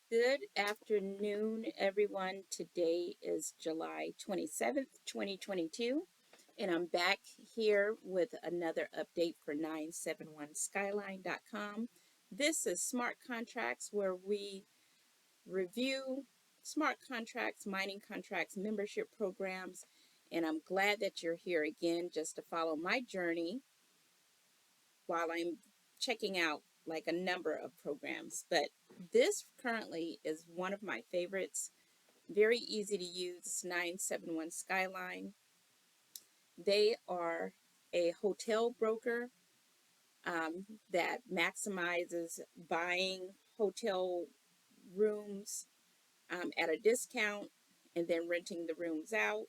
Good afternoon, everyone. Today is July 27th, 2022, and I'm back here with another update for 971skyline.com. This is Smart Contracts, where we review smart contracts, mining contracts, membership programs, and I'm glad that you're here again just to follow my journey while I'm checking out like a number of programs. But this currently is one of my favorites. Very easy to use, 971 Skyline. They are a hotel broker that maximizes buying hotel rooms at a discount and then renting the rooms out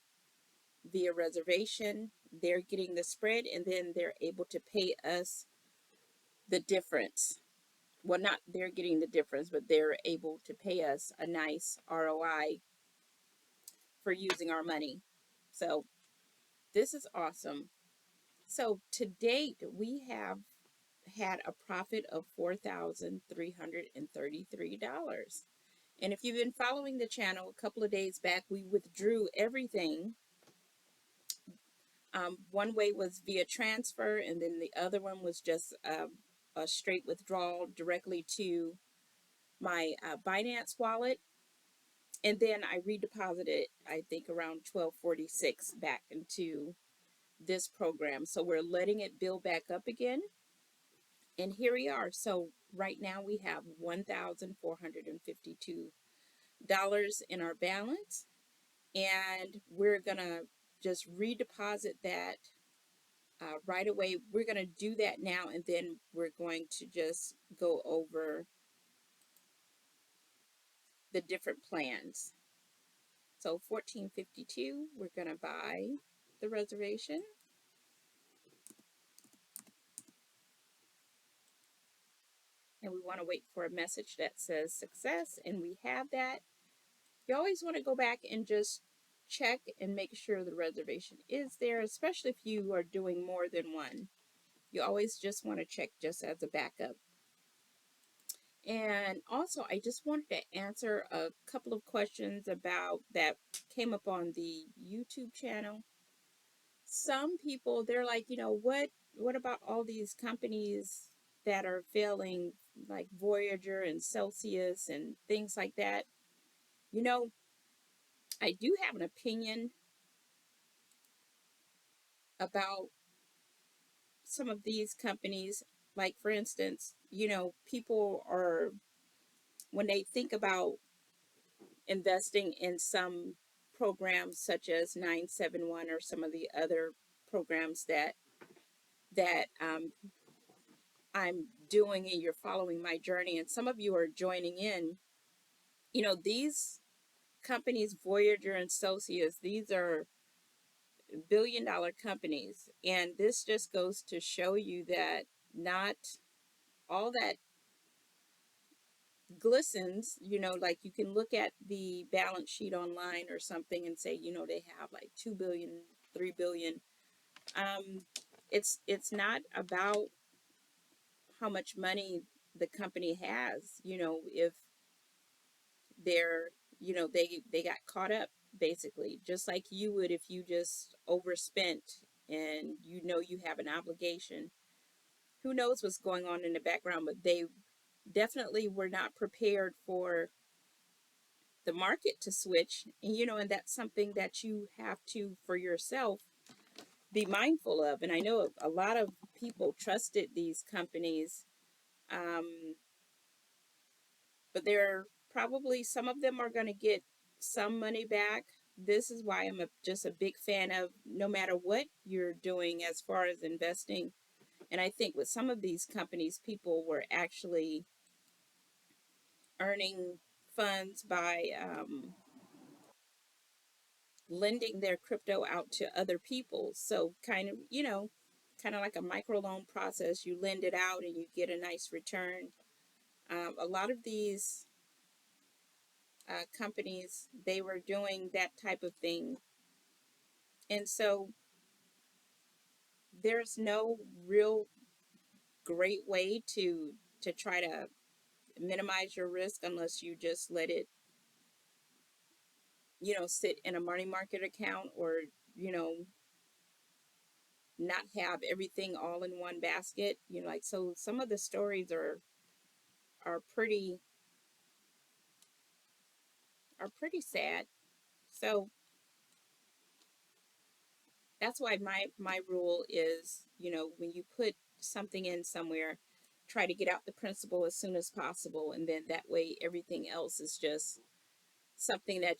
via reservation. They're getting the spread and then they're able to pay us the difference. Well, not they're getting the difference, but they're able to pay us a nice ROI for using our money. So this is awesome. So to date, we have had a profit of $4,333. And if you've been following the channel, a couple of days back, we withdrew everything. One way was via transfer, and then the other one was just a straight withdrawal directly to my Binance wallet. And then I redeposited, I think around 1246 back into this program. So we're letting it build back up again. And here we are. So right now we have $1,452 in our balance. And we're going to just redeposit that right away. We're going to do that now. And then we're going to just go over the different plans. So 1452, we're going to buy the reservation. And we want to wait for a message that says success, and we have that. You always want to go back and just check and make sure the reservation is there, especially if you are doing more than one. You always just want to check just as a backup. And also, I just wanted to answer a couple of questions about that came up on the YouTube channel. Some people, they're like, what about all these companies that are failing, like Voyager and Celsius and things like that? You know, I do have an opinion about some of these companies. Like, for instance, people are, when they think about investing in some programs such as 971 or some of the other programs that I'm doing, and you're following my journey, and some of you are joining in. These companies, Voyager and Celsius, these are billion-dollar companies, and this just goes to show you that not all that glistens. Like, you can look at the balance sheet online or something and say, they have like 2 billion, 3 billion. Um, it's not about how much money the company has. If they're, they got caught up, basically, just like you would if you just overspent and you have an obligation. Who knows what's going on in the background, but they definitely were not prepared for the market to switch. And that's something that you have to, for yourself, be mindful of. And I know a lot of people trusted these companies, um, but they're probably, some of them are going to get some money back. This is why I'm just a big fan of, no matter what you're doing as far as investing. And I think with some of these companies, people were actually earning funds by lending their crypto out to other people. So kind of like a microloan process. You lend it out and you get a nice return. A lot of these companies, they were doing that type of thing. And so there's no real great way to try to minimize your risk unless you just let it, sit in a money market account, or, you know, not have everything all in one basket. Like, so some of the stories are pretty are pretty sad. So that's why my rule is, when you put something in somewhere, try to get out the principal as soon as possible, and then that way everything else is just something that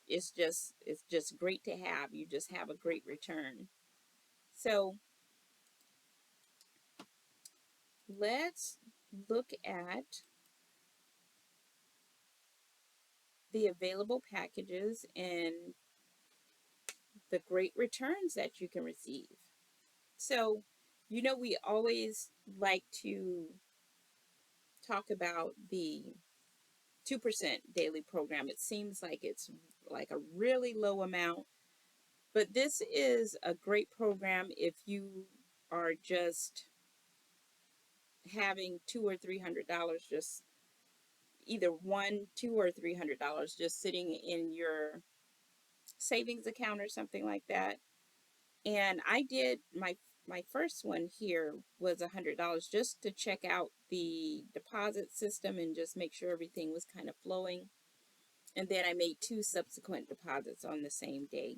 it's just great to have. You just have a great return. So let's look at the available packages and the great returns that you can receive. So, we always like to talk about the 2% daily program. It seems like it's like a really low amount, but this is a great program if you are just having $200 or $300, just either one, $200 or $300 just sitting in your savings account or something like that. And I did my first one here was $100 just to check out the deposit system and just make sure everything was kind of flowing. And then I made two subsequent deposits on the same day.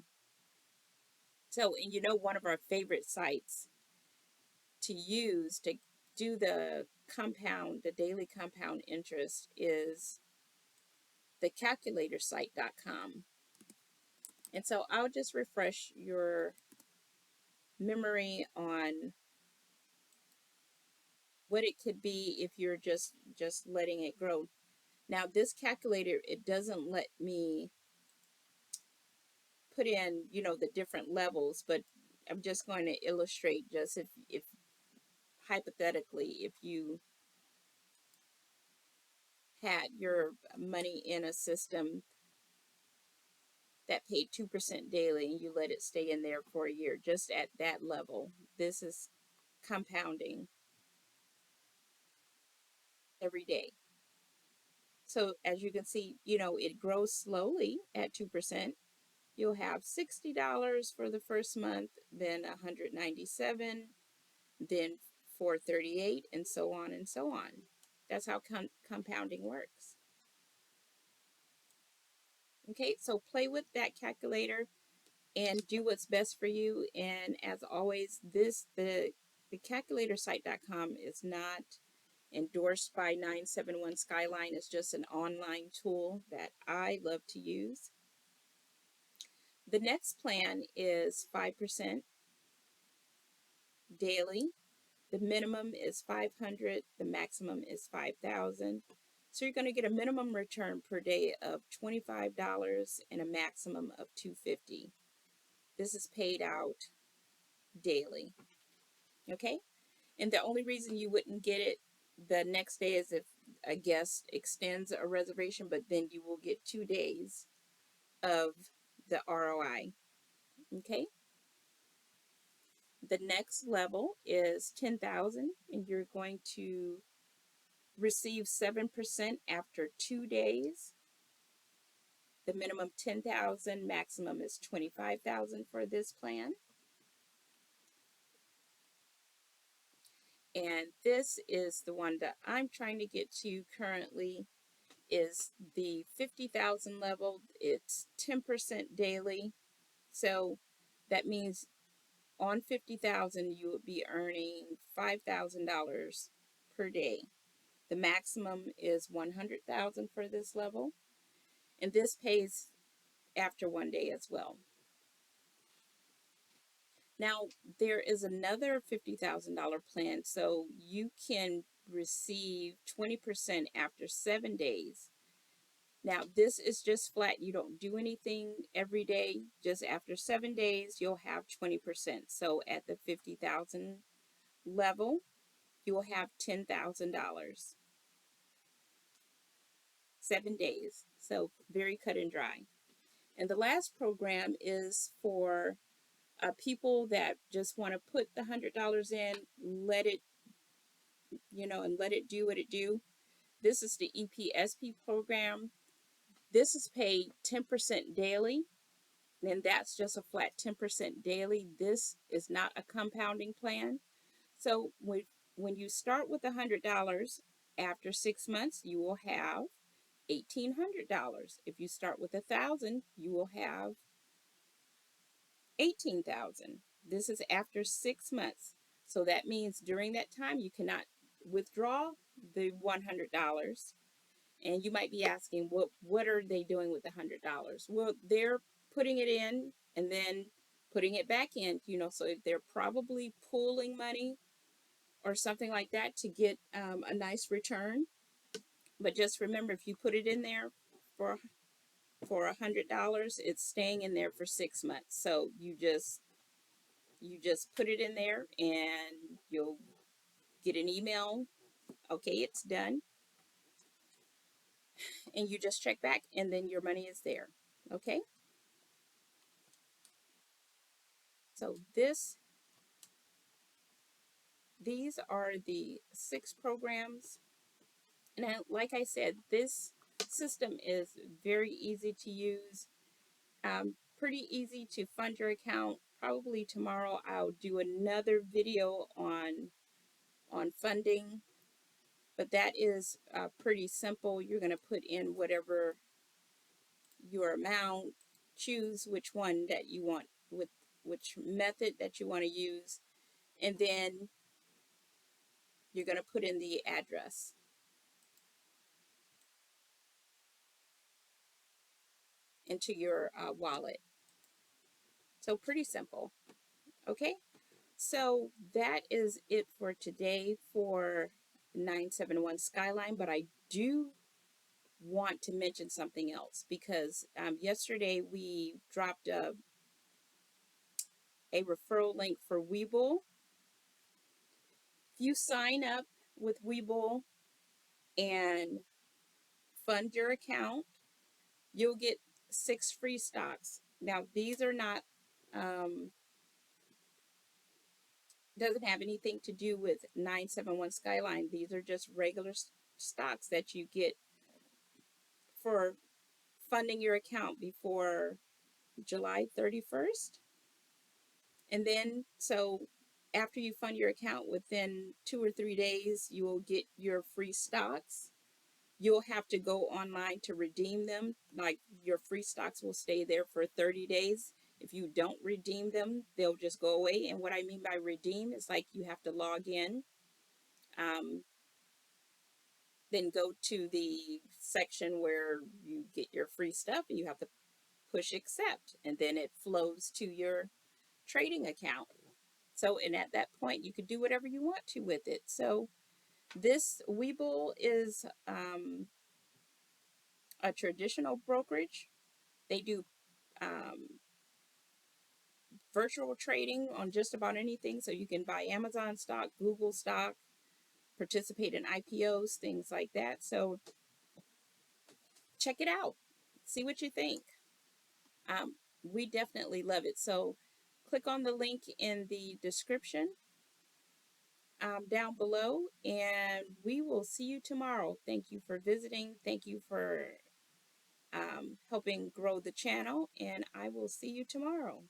So, and one of our favorite sites to use to do the daily compound interest is the calculatorsite.com. And so I'll just refresh your memory on what it could be if you're just letting it grow. Now this calculator, it doesn't let me put in, the different levels, but I'm just going to illustrate, just if hypothetically, if you had your money in a system that paid 2% daily and you let it stay in there for a year, just at that level, this is compounding every day. So as you can see, it grows slowly at 2%. You'll have $60 for the first month, then $197, then $438, and so on and so on. That's how compounding works. Okay, so play with that calculator and do what's best for you. And as always, the calculatorsite.com is not endorsed by 971 Skyline. It's just an online tool that I love to use. The next plan is 5% daily. The minimum is 500, the maximum is 5,000. So you're going to get a minimum return per day of $25 and a maximum of $250. This is paid out daily. Okay? And the only reason you wouldn't get it the next day is if a guest extends a reservation, but then you will get 2 days of the ROI. Okay? The next level is 10,000, and you're going to receive 7% after 2 days. The minimum 10,000, maximum is 25,000 for this plan. And this is the one that I'm trying to get to currently, is the 50,000 level. It's 10% daily. So that means on 50,000 you would be earning $5,000 per day. The maximum is 100,000 for this level, and this pays after 1 day as well. Now, there is another $50,000 plan, so you can receive 20% after 7 days. Now, this is just flat. You don't do anything every day. Just after 7 days, you'll have 20%. So at the 50,000 level, you will have $10,000. 7 days. So very cut and dry. And the last program is for people that just want to put the $100 in, let it and let it do what it do. This is the EPSP program. This is paid 10% daily, and that's just a flat 10% daily. This is not a compounding plan. So when you start with $100, after 6 months, you will have $1,800. If you start with 1,000, you will have 18,000. This is after 6 months. So that means during that time, you cannot withdraw the $100. And you might be asking, what are they doing with the $100? Well, they're putting it in and then putting it back in, so they're probably pooling money or something like that to get a nice return. But just remember, if you put it in there for $100, it's staying in there for 6 months. So you just put it in there and you'll get an email, okay, it's done, and you just check back and then your money is there. Okay, so these are the 6 programs. And like I said, this system is very easy to use, pretty easy to fund your account. Probably tomorrow I'll do another video on funding, but that is pretty simple. You're going to put in whatever your amount, choose which one that you want, with which method that you want to use, and then you're going to put in the address into your wallet. So pretty simple. Okay, so that is it for today for 971 Skyline, but I do want to mention something else because yesterday we dropped a referral link for WEBULL. If you sign up with WEBULL and fund your account, you'll get 6 free stocks. Now, these are not, doesn't have anything to do with 971 Skyline. These are just regular stocks that you get for funding your account before July 31st. And then, so after you fund your account, within 2 or 3 days, you will get your free stocks. You'll have to go online to redeem them. Like, your free stocks will stay there for 30 days. If you don't redeem them, they'll just go away. And what I mean by redeem is like you have to log in, then go to the section where you get your free stuff and you have to push accept, and then it flows to your trading account. So, and at that point, you could do whatever you want to with it. So, this WEBULL is a traditional brokerage. They do virtual trading on just about anything. So, you can buy Amazon stock, Google stock, participate in IPOs, things like that. So, check it out. See what you think. We definitely love it. So, click on the link in the description down below, and we will see you tomorrow. Thank you for visiting. Thank you for helping grow the channel, and I will see you tomorrow.